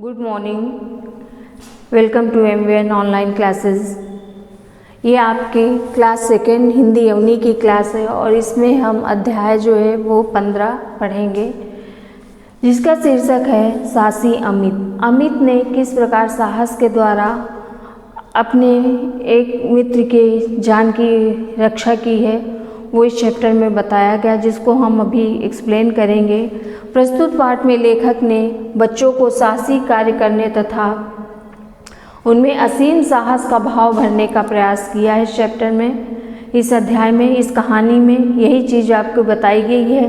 Good morning, welcome to MVN online classes. ये आपकी class second Hindi यवनी की क्लास है और इसमें हम अध्याय जो है वो 15 पढ़ेंगे, जिसका शीर्षक है साहसी अमित। अमित ने किस प्रकार साहस के द्वारा अपने एक मित्र के जान की रक्षा की है, वो इस चैप्टर में बताया गया, जिसको हम अभी एक्सप्लेन करेंगे। प्रस्तुत पाठ में लेखक ने बच्चों को साहसी कार्य करने तथा उनमें असीम साहस का भाव भरने का प्रयास किया है। इस चैप्टर में, इस अध्याय में, इस कहानी में यही चीज़ आपको बताई गई है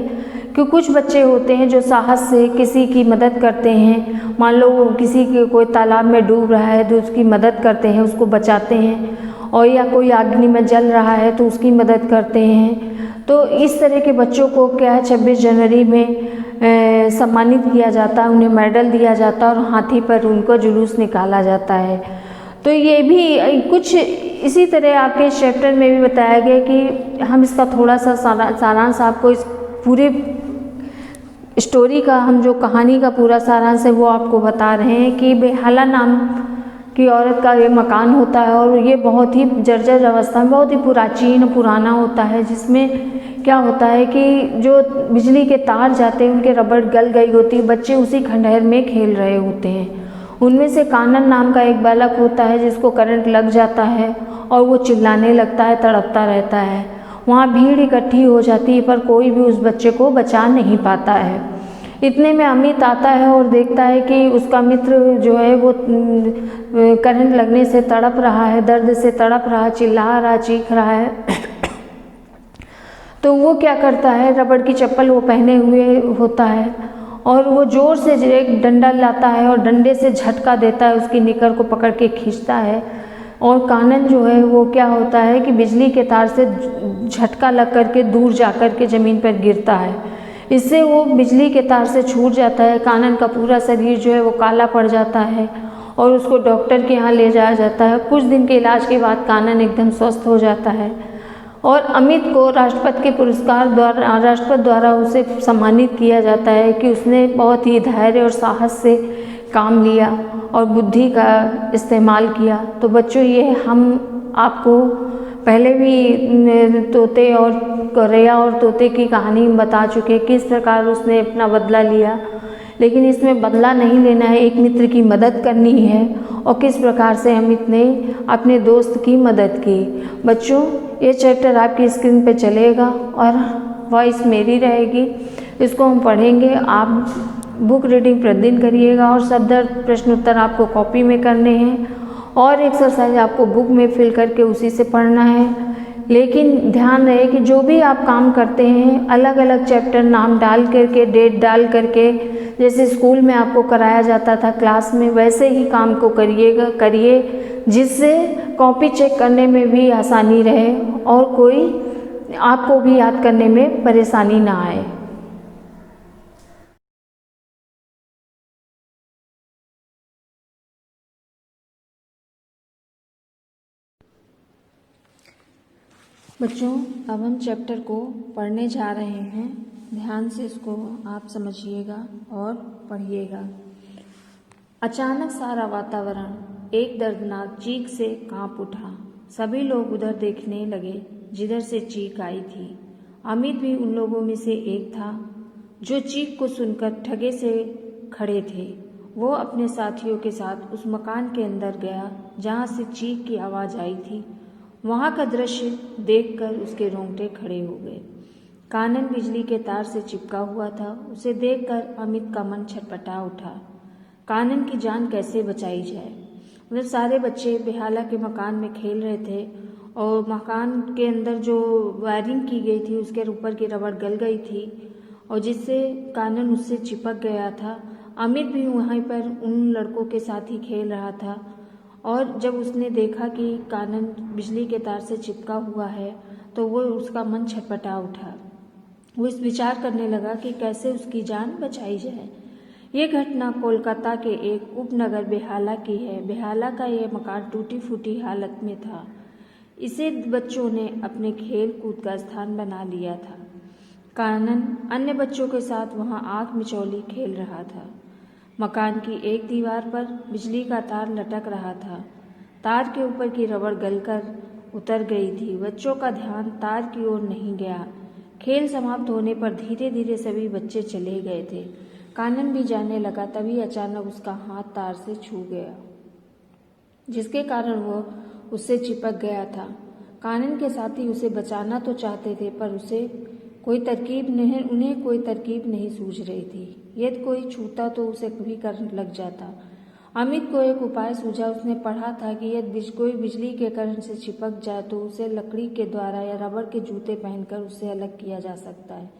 कि कुछ बच्चे होते हैं जो साहस से किसी की मदद करते हैं। मान लो किसी के कोई तालाब में डूब रहा है तो उसकी मदद करते हैं, उसको बचाते हैं, और या कोई अग्नि में जल रहा है तो उसकी मदद करते हैं। तो इस तरह के बच्चों को क्या है 26 जनवरी में सम्मानित किया जाता है, उन्हें मेडल दिया जाता है और हाथी पर उनको जुलूस निकाला जाता है। तो ये भी कुछ इसी तरह आपके चैप्टर में भी बताया गया कि हम इसका थोड़ा सा सारांश आपको इस पूरे स्टोरी का, हम जो कहानी का पूरा सारांश है वो आपको बता रहे हैं कि बेहाला नाम की औरत का ये मकान होता है और ये बहुत ही जर्जर अवस्था में, बहुत ही प्राचीन पुराना होता है, जिसमें क्या होता है कि जो बिजली के तार जाते हैं उनके रबड़ गल गई होती है। बच्चे उसी खंडहर में खेल रहे होते हैं। उनमें से कानन नाम का एक बालक होता है जिसको करंट लग जाता है और वो चिल्लाने लगता है, तड़पता रहता है। वहाँ भीड़ इकट्ठी हो जाती है पर कोई भी उस बच्चे को बचा नहीं पाता है। इतने में अमित आता है और देखता है कि उसका मित्र जो है वो करंट लगने से तड़प रहा है, दर्द से तड़प रहा, चिल्ला रहा, चीख रहा है। तो वो क्या करता है, रबड़ की चप्पल वो पहने हुए होता है और वो जोर से एक डंडा लाता है और डंडे से झटका देता है, उसकी निकर को पकड़ के खींचता है। और कानन जो है वो क्या होता है कि बिजली के तार से झटका लग करके दूर जा कर के ज़मीन पर गिरता है। इससे वो बिजली के तार से छूट जाता है। कानन का पूरा शरीर जो है वो काला पड़ जाता है और उसको डॉक्टर के यहाँ ले जाया जाता है। कुछ दिन के इलाज के बाद कानन एकदम स्वस्थ हो जाता है और अमित को राष्ट्रपति के पुरस्कार द्वारा, राष्ट्रपति द्वारा उसे सम्मानित किया जाता है कि उसने बहुत ही धैर्य और साहस से काम लिया और बुद्धि का इस्तेमाल किया। तो बच्चों, ये हम आपको पहले भी तोते और गौरैया और तोते की कहानी बता चुके, किस प्रकार उसने अपना बदला लिया, लेकिन इसमें बदला नहीं लेना है, एक मित्र की मदद करनी है और किस प्रकार से अमित ने अपने दोस्त की मदद की। बच्चों, ये चैप्टर आपकी स्क्रीन पे चलेगा और वॉइस मेरी रहेगी, इसको हम पढ़ेंगे। आप बुक रीडिंग प्रतिदिन करिएगा और शब्दार्थ प्रश्न उत्तर आपको कॉपी में करने हैं और एक्सरसाइज आपको बुक में फिल करके उसी से पढ़ना है। लेकिन ध्यान रहे कि जो भी आप काम करते हैं अलग अलग चैप्टर नाम डाल करके, डेट डाल करके, जैसे स्कूल में आपको कराया जाता था क्लास में, वैसे ही काम को करिए, जिससे कॉपी चेक करने में भी आसानी रहे और कोई आपको भी याद करने में परेशानी ना आए। बच्चों, अब हम चैप्टर को पढ़ने जा रहे हैं। ध्यान से इसको आप समझिएगा और पढ़िएगा। अचानक सारा वातावरण एक दर्दनाक चीख से कांप उठा। सभी लोग उधर देखने लगे जिधर से चीख आई थी। अमित भी उन लोगों में से एक था जो चीख को सुनकर ठगे से खड़े थे। वो अपने साथियों के साथ उस मकान के अंदर गया जहाँ से चीख की आवाज़ आई थी। वहाँ का दृश्य देखकर उसके रोंगटे खड़े हो गए। कानन बिजली के तार से चिपका हुआ था। उसे देखकर अमित का मन छटपटा उठा। कानन की जान कैसे बचाई जाए। मतलब सारे बच्चे बेहाला के मकान में खेल रहे थे और मकान के अंदर जो वायरिंग की गई थी उसके ऊपर की रबड़ गल गई थी और जिससे कानन उससे चिपक गया था। अमित भी वहीं पर उन लड़कों के साथ ही खेल रहा था और जब उसने देखा कि कानन बिजली के तार से चिपका हुआ है तो वो उसका मन छटपटा उठा। वो इस विचार करने लगा कि कैसे उसकी जान बचाई जाए। ये घटना कोलकाता के एक उपनगर बेहाला की है। बेहाला का ये मकान टूटी फूटी हालत में था। इसे बच्चों ने अपने खेल कूद का स्थान बना लिया था। कानन अन्य बच्चों के साथ वहाँ आग मिचौली खेल रहा था। मकान की एक दीवार पर बिजली का तार लटक रहा था। तार के ऊपर की रबड़ गलकर उतर गई थी। बच्चों का ध्यान तार की ओर नहीं गया। खेल समाप्त होने पर धीरे धीरे सभी बच्चे चले गए थे। कानन भी जाने लगा, तभी अचानक उसका हाथ तार से छू गया, जिसके कारण वो उससे चिपक गया था। कानन के साथी उसे बचाना तो चाहते थे, पर उन्हें कोई तरकीब नहीं सूझ रही थी। यदि कोई छूता तो उसे भी करंट लग जाता। अमित को एक उपाय सूझा। उसने पढ़ा था कि यदि कोई बिजली के करंट से चिपक जाए तो उसे लकड़ी के द्वारा या रबड़ के जूते पहनकर उससे अलग किया जा सकता है।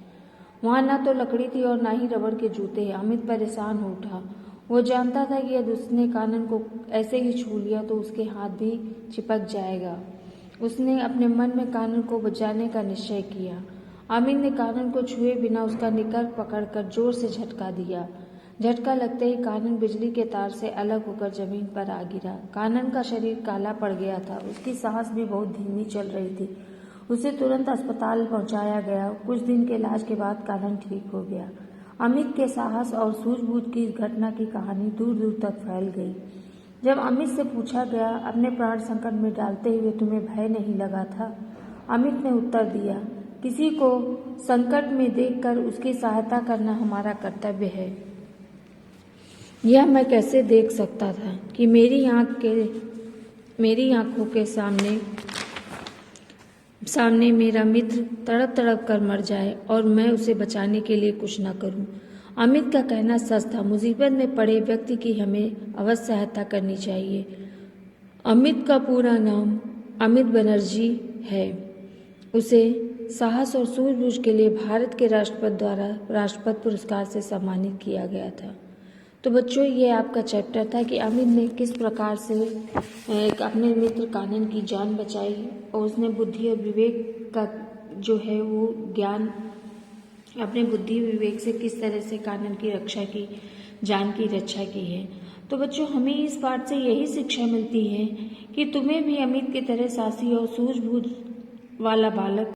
वहां न तो लकड़ी थी और न ही रबड़ के जूते। अमित परेशान हो उठा। वो जानता था कि यदि उसने कानन को ऐसे ही छू लिया तो उसके हाथ भी चिपक जाएगा। उसने अपने मन में कानन को बचाने का निश्चय किया। अमित ने कानन को छुए बिना उसका निकर पकड़कर जोर से झटका दिया। झटका लगते ही कानन बिजली के तार से अलग होकर जमीन पर आ गिरा। कानन का शरीर काला पड़ गया था। उसकी सांस भी बहुत धीमी चल रही थी। उसे तुरंत अस्पताल पहुंचाया गया। कुछ दिन के इलाज के बाद कानन ठीक हो गया। अमित के साहस और सूझबूझ की इस घटना की कहानी दूर दूर तक फैल गई। जब अमित से पूछा गया, अपने प्राण संकट में डालते हुए तुम्हें भय नहीं लगा था? अमित ने उत्तर दिया, किसी को संकट में देखकर उसकी सहायता करना हमारा कर्तव्य है। यह मैं कैसे देख सकता था कि मेरी आंखों के सामने मेरा मित्र तड़प तड़प कर मर जाए और मैं उसे बचाने के लिए कुछ न करूं। अमित का कहना सच था। मुसीबत में पड़े व्यक्ति की हमें अवश्य सहायता करनी चाहिए। अमित का पूरा नाम अमित बनर्जी है। उसे साहस और सूझबूझ के लिए भारत के राष्ट्रपति द्वारा राष्ट्रपति पुरस्कार से सम्मानित किया गया था। तो बच्चों, ये आपका चैप्टर था कि अमित ने किस प्रकार से अपने मित्र कानन की जान बचाई और उसने बुद्धि और विवेक का जो है वो ज्ञान अपने बुद्धि विवेक से किस तरह से कानन की रक्षा की, जान की रक्षा की है। तो बच्चों, हमें इस पाठ से यही शिक्षा मिलती है कि तुम्हें भी अमित की तरह साहसी और सूझबूझ वाला बालक